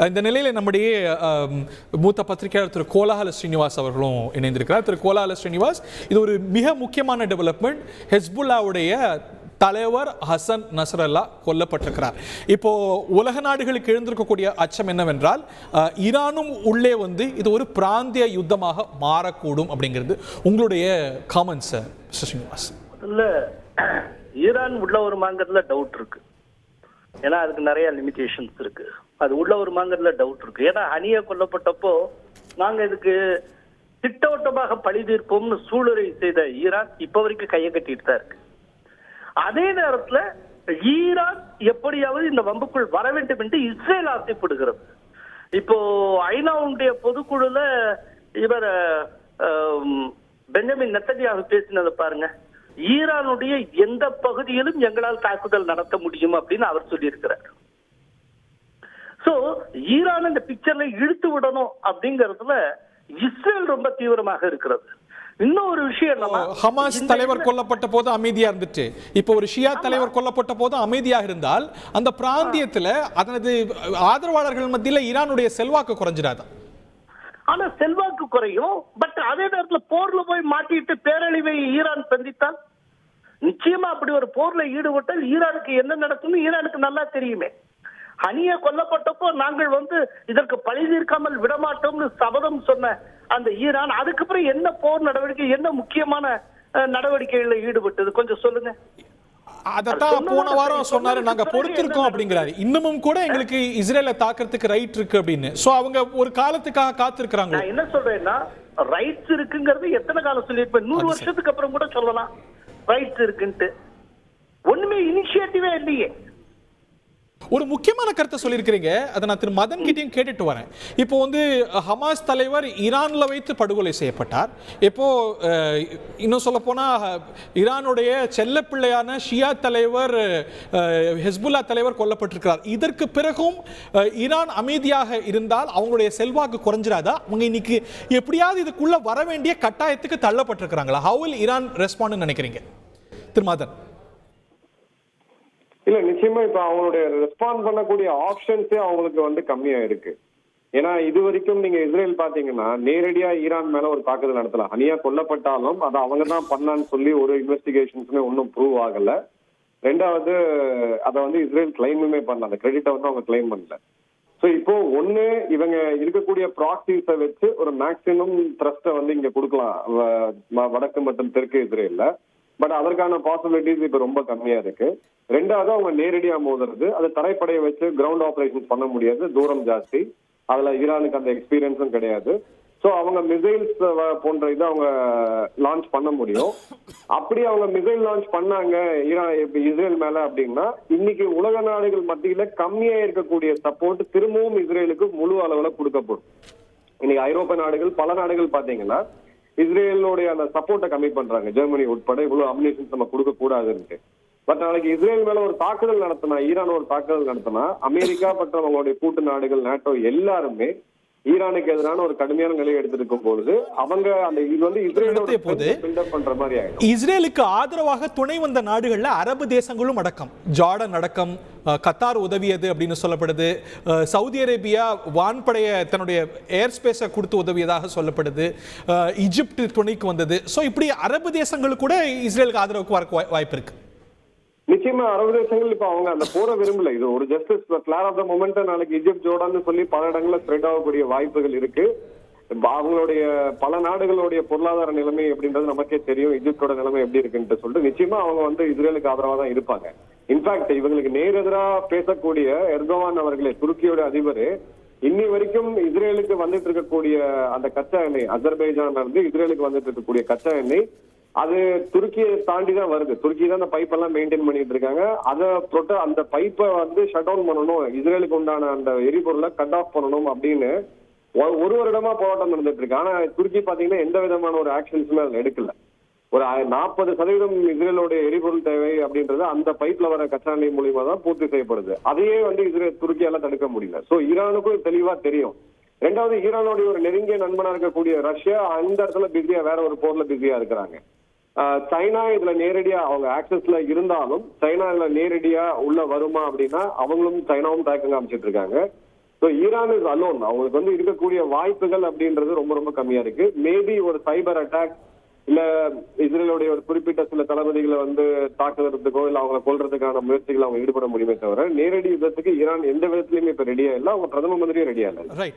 இந்த நிலையில நம்முடைய மூத்த பத்திரிகையாளர் திரு கோலாஹல ஸ்ரீனிவாஸ் அவர்களும் இணைந்திருக்கிறார். திரு கோலாஹல ஸ்ரீனிவாஸ், இது ஒரு மிக முக்கியமான டெவலப்மெண்ட். ஹெஸ்புல்லாவுடைய தலைவர் ஹசன் நஸ்ரல்லா கொல்லப்பட்டிருக்கிறார். இப்போ உலக நாடுகளுக்கு எழுந்திருக்கக்கூடிய அச்சம் என்னவென்றால் ஈரானும் உள்ளே வந்து இது ஒரு பிராந்திய யுத்தமாக மாறக்கூடும் அப்படிங்கிறது. உங்களுடைய காமெண்ட்ஸ் ஸ்ரீனிவாஸ். இல்ல, ஈரான் உள்ள ஒரு மாங்கறதுல டவுட் இருக்கு. ஏன்னா அதுக்கு நிறைய லிமிடேஷன்ஸ் இருக்கு. அது உள்ள ஒரு மாங்கறதுல டவுட் இருக்கு. ஏன்னா ஹனியா கொல்லப்பட்டப்போ நாங்க இதுக்கு திட்டவட்டமாக பழி தீர்ப்போம்னு சூளுரை செய்த ஈரான் இப்ப வரைக்கும் கையை கட்டிட்டு தான் இருக்கு. அதே நேரத்துல ஈரான் எப்படியாவது இந்த வம்புக்குள் வர வேண்டும் என்று இஸ்ரேல் ஆசைப்படுகிறது. இப்போ ஐநாவுடைய பொதுக்குழுல இவர் பெஞ்சமின் நெத்தன்யாஹு பேசினதை பாருங்க. ஈரானுடைய எந்த பகுதியிலும் எங்களால் தாக்குதல் நடத்த முடியும் அப்படின்னு அவர் சொல்லியிருக்கிறார். சோ ஈரான் இந்த பிக்சர்ல இழுத்து விடணும் அப்படிங்கறதுல இஸ்ரேல் ரொம்ப தீவிரமாக இருக்கிறது. இன்னொரு விஷயம், ஹமாஸ் தலைவர் கொல்லப்பட்ட போது அமைதியா இருந்துட்டு இப்போ ஒரு ஷியா தலைவர் கொல்லப்பட்ட போது அமைதியாக இருந்தால் அந்த பிராந்தியத்துல அதனது ஆதரவாளர்கள் மத்தியில ஈரானுடைய செல்வாக்கு குறைஞ்சிடாதான்? ஆனா செல்வாக்கு குறையும். பட் அதே நேரத்துல போர்ல போய் மாட்டிட்டு பேரழிவை ஈரான் சந்தித்தால் நிச்சயமா அப்படி ஒரு போர்ல ஈடுபட்டால் ஈரானுக்கு என்ன நடக்கும்னு ஈரானுக்கு நல்லா தெரியுமே. ஹனியா கொல்லப்பட்டப்போ நாங்கள் வந்து இதற்கு பழி தீர்க்காமல் விடமாட்டோம்னு சபதம் சொன்ன அந்த ஈரான் அதுக்கப்புறம் என்ன போர் நடவடிக்கை, என்ன முக்கியமான நடவடிக்கைகளில் ஈடுபட்டது கொஞ்சம் சொல்லுங்க. அதத்தான் போன வாரம் சொன்னாரு, நாங்க பொறுத்திருக்கோம் அப்படிங்கிறாரு. இன்னமும் கூட எங்களுக்கு இஸ்ரேலை தாக்குறதுக்கு ரைட் இருக்கு அப்படின்னு. சோ அவங்க ஒரு காலத்துக்காக காத்திருக்கிறாங்க. நான் என்ன சொல்றேன்னா, ரைட்ஸ் இருக்குங்கிறது எத்தனை காலம் சொல்லியிருப்பேன்? 100 வருஷத்துக்கு அப்புறம் கூட சொல்லலாம் ரைட்ஸ் இருக்குன்ட்டு. ஒண்ணுமே இனிஷியேட்டிவே இல்லையே. ஒரு முக்கியமான கருத்தை சொல்லியிருக்கிறீங்க, அதை நான் திரு மதன் கிட்டையும் கேட்டுட்டு வரேன். இப்போ வந்து ஹமாஸ் தலைவர் ஈரான்ல வைத்து படுகொலை செய்யப்பட்டார். இப்போ இன்னும் சொல்ல போனா ஈரானுடைய செல்ல பிள்ளையான ஷியா தலைவர் ஹெஸ்புல்லா தலைவர் கொல்லப்பட்டிருக்கிறார். இதற்கு பிறகும் ஈரான் அமைதியாக இருந்தால் அவங்களுடைய செல்வாக்கு குறைஞ்சிராதா? அவங்க இன்னைக்கு எப்படியாவது இதுக்குள்ள வர வேண்டிய கட்டாயத்துக்கு தள்ளப்பட்டிருக்கிறாங்களா? ஹவ் வில் ஈரான் ரெஸ்பாண்ட் நினைக்கிறீங்க திரு மதன்? இல்ல, நிச்சயமா இப்ப அவங்களுடைய ரெஸ்பாண்ட் பண்ணக்கூடிய ஆப்ஷன்ஸே அவங்களுக்கு வந்து கம்மியா இருக்கு. ஏன்னா இது வரைக்கும் நீங்க இஸ்ரேல் பாத்தீங்கன்னா நேரடியா ஈரான் மேல ஒரு தாக்குதல் நடத்தலாம். ஹனியா கொல்லப்பட்டாலும் அதை அவங்க தான் பண்ணான்னு சொல்லி ஒரு இன்வெஸ்டிகேஷன்ஸுமே ஒன்றும் ப்ரூவ் ஆகல. ரெண்டாவது அதை வந்து இஸ்ரேல் கிளைமுமே பண்ணல, அந்த கிரெடிட்டை வந்து அவங்க கிளைம் பண்ணல. ஸோ இப்போ ஒண்ணு இவங்க இருக்கக்கூடிய ப்ராக்சிஸை வச்சு ஒரு மேக்சிமம் த்ரஸ்ட்டை வந்து இங்க கொடுக்கலாம் வடக்கு மற்றும் தெற்கு இஸ்ரேல்ல. பட் அதற்கான பாசிபிலிட்டிஸ் இப்ப ரொம்ப கம்மியா இருக்கு. ரெண்டாவது அவங்க நேரடியா மோதுறது, அது தரைப்படையை வச்சு கிரவுண்ட் ஆபரேஷன் பண்ண முடியாது, தூரம் ஜாஸ்தி. அதுல ஈரானுக்கு அந்த எக்ஸ்பீரியன்ஸும் கிடையாது. ஸோ அவங்க மிசைல்ஸ் போன்ற இதை அவங்க லான்ச் பண்ண முடியும். அப்படி அவங்க மிசைல் லான்ச் பண்ணாங்க இஸ்ரேல் மேல அப்படின்னா இன்னைக்கு உலக நாடுகள் மத்தியில கம்மியா இருக்கக்கூடிய சப்போர்ட் திரும்பவும் இஸ்ரேலுக்கு முழு அளவுல கொடுக்கப்படும். இன்னைக்கு ஐரோப்பிய நாடுகள் பல நாடுகள் பாத்தீங்கன்னா இஸ்ரேலுடைய அந்த சப்போர்ட்டை கம்மி பண்றாங்க. ஜெர்மனி உட்பட இவ்வளவு அம்யூனிஷன்ஸ் நம்ம கொடுக்க கூடாதுன்னு. பட் நாளைக்கு இஸ்ரேல் மேல ஒரு தாக்குதல் நடத்தினா, ஈரான் ஒரு தாக்குதல் நடத்தினா, அமெரிக்கா மற்றும் அவங்களுடைய கூட்டு நாடுகள் நாட்டோ எல்லாருமே ஈரானுக்கு எதிரான ஒரு கடுமையான நிலையை எடுத்திருக்கும் பொழுது அவங்க அந்த இது வந்து இஸ்ரேலுக்கு ஆதரவாக துணை வந்த நாடுகள்ல அரபு தேசங்களும் அடக்கம், ஜார்டன் அடக்கம், கத்தார் உதவியது அப்படின்னு சொல்லப்படுது. சவுதி அரேபியா வான்படைய தன்னுடைய ஏர் ஸ்பேஸை கொடுத்து உதவியதாக சொல்லப்படுது. ஈஜிப்ட் துணைக்கு வந்தது. ஸோ இப்படி அரபு தேசங்களுக்கு கூட இஸ்ரேலுக்கு ஆதரவுக்கு வர வாய்ப்பு இருக்கு. நிச்சயமா அரபு தேசங்கள் இப்ப அவங்க அந்த போற விரும்பல. இது ஒரு justice clear of the moment நாளைக்கு ஈஜிப்ட் ஜோர்டான்னு சொல்லி பல இடங்கள்ல ஸ்ப்ரெட் ஆகக்கூடிய வாய்ப்புகள் இருக்கு. அவங்களுடைய பல நாடுகளுடைய பொருளாதார நிலைமை எப்படின்றது நமக்கே தெரியும். ஈஜிப்டோட நிலைமை எப்படி இருக்குன்னு சொல்லிட்டு நிச்சயமா அவங்க வந்து இஸ்ரேலுக்கு ஆதரவா தான் இருப்பாங்க. இன்ஃபேக்ட் இவங்களுக்கு நேரெதிராக பேசக்கூடிய எர்டோவான் அவர்களே, துருக்கியோட அதிபர், இன்னி வரைக்கும் இஸ்ரேலுக்கு வந்துட்டு இருக்கக்கூடிய அந்த கச்சா எண்ணெய், அசர்பைஜான்ல இருந்து இஸ்ரேலுக்கு வந்துட்டு இருக்கக்கூடிய கச்சா எண்ணெய் அது துருக்கியை தாண்டி தான் வருது. துருக்கி தான் அந்த பைப் எல்லாம் மெயின்டைன் பண்ணிட்டு இருக்காங்க. அந்த பைப்பை வந்து ஷட் டவுன் பண்ணணும், இஸ்ரேலுக்கு உண்டான அந்த எரிபொருளை கட் ஆஃப் பண்ணணும் அப்படின்னு ஒரு வருடமா போராட்டம் நடந்துட்டு இருக்கு. ஆனா துருக்கி பாத்தீங்கன்னா எந்த விதமான ஒரு ஆக்ஷன்ஸுமே அதுல எடுக்கல. ஒரு 40% இஸ்ரேலோட எரிபொருள் தேவை அப்படின்றது அந்த பைப்ல வர கச்சா எண்ணெய் மூலியமா தான் பூர்த்தி செய்யப்படுது. அதையே வந்து துருக்கியால தடுக்க முடியல. சோ ஈரானுக்கும் தெளிவா தெரியும். ரெண்டாவது, ஈரானுடைய ஒரு நெருங்கிய நண்பனா இருக்கக்கூடிய ரஷ்யா அந்த இடத்துல பிஸியா வேற ஒரு போர்ல பிஸியா இருக்கிறாங்க. சைனா இதுல நேரடியா அவங்க ஆக்சஸ்ல இருந்தாலும் சைனா இதுல நேரடியா உள்ள வருமா அப்படின்னா அவங்களும் சைனாவும் தயக்கம் காமிச்சிட்டு இருக்காங்க. So so Iran is alone. அவங்களுக்கு வந்து இருக்கக்கூடிய வாய்ப்புகள் அப்படின்றது ரொம்ப ரொம்ப கம்மியா இருக்கு. மேபி ஒரு சைபர் அட்டாக் இல்ல இஸ்ரேலுடைய ஒரு குறிப்பிட்ட சில தளபதிகளை வந்து தாக்குறதுக்கோ இல்ல அவங்களை கொல்றதுக்கான முயற்சிகள் அவங்க ஈடுபட முடியுமே தவிர நேரடி யுத்தத்துக்கு ஈரான் எந்த விதத்திலயுமே இப்ப ரெடியா இல்லை. அவங்க பிரதம மந்திரியும் ரெடியா இல்லை. ரைட்.